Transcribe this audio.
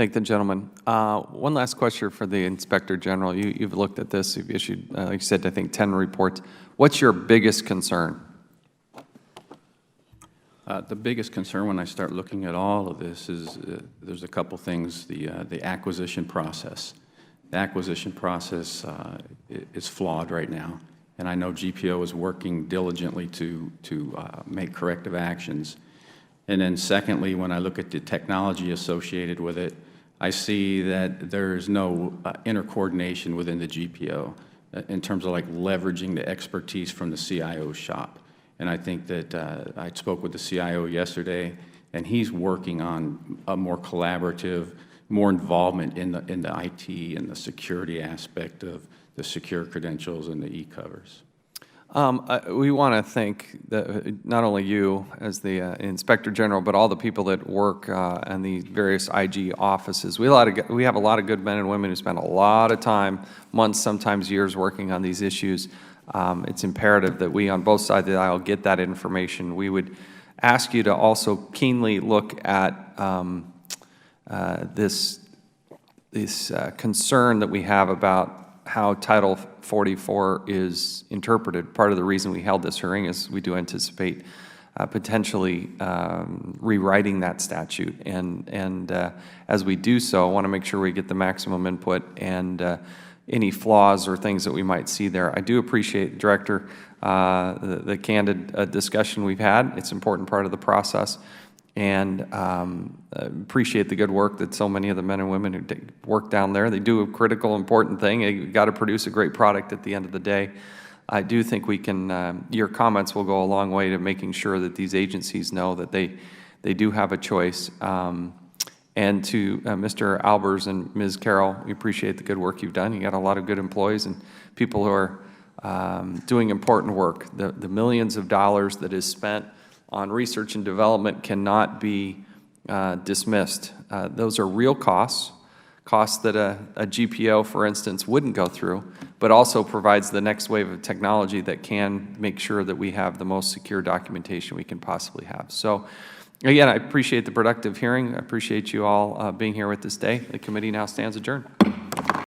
Thank the gentleman. One last question for the Inspector General. You've looked at this. You've issued, like you said, I think 10 reports. What's your biggest concern? The biggest concern when I start looking at all of this is there's a couple things. The acquisition process. The acquisition process is flawed right now, and I know GPO is working diligently to make corrective actions. And then secondly, when I look at the technology associated with it, I see that there's no intercoordination within the GPO in terms of like leveraging the expertise from the CIO shop. And I think that I spoke with the CIO yesterday, and he's working on a more collaborative, more involvement in the IT and the security aspect of the secure credentials and the e-covers. We want to thank not only you as the Inspector General, but all the people that work in the various IG offices. We have a lot of good men and women who spend a lot of time, months, sometimes years, working on these issues. It's imperative that we, on both sides of the aisle, get that information. We would ask you to also keenly look at this concern that we have about how Title 44 is interpreted. Part of the reason we held this hearing is we do anticipate potentially rewriting that statute. And as we do so, I want to make sure we get the maximum input and any flaws or things that we might see there. I do appreciate, Director, the candid discussion we've had. It's an important part of the process. And appreciate the good work that so many of the men and women who work down there. They do a critical, important thing. You've got to produce a great product at the end of the day. I do think we can, your comments will go a long way to making sure that these agencies know that they do have a choice. And to Mr. Albers and Ms. Carroll, we appreciate the good work you've done. You got a lot of good employees and people who are doing important work. The millions of dollars that is spent on research and development cannot be dismissed. Those are real costs that a GPO, for instance, wouldn't go through, but also provides the next wave of technology that can make sure that we have the most secure documentation we can possibly have. So, again, I appreciate the productive hearing. I appreciate you all being here with us today. The committee now stands adjourned.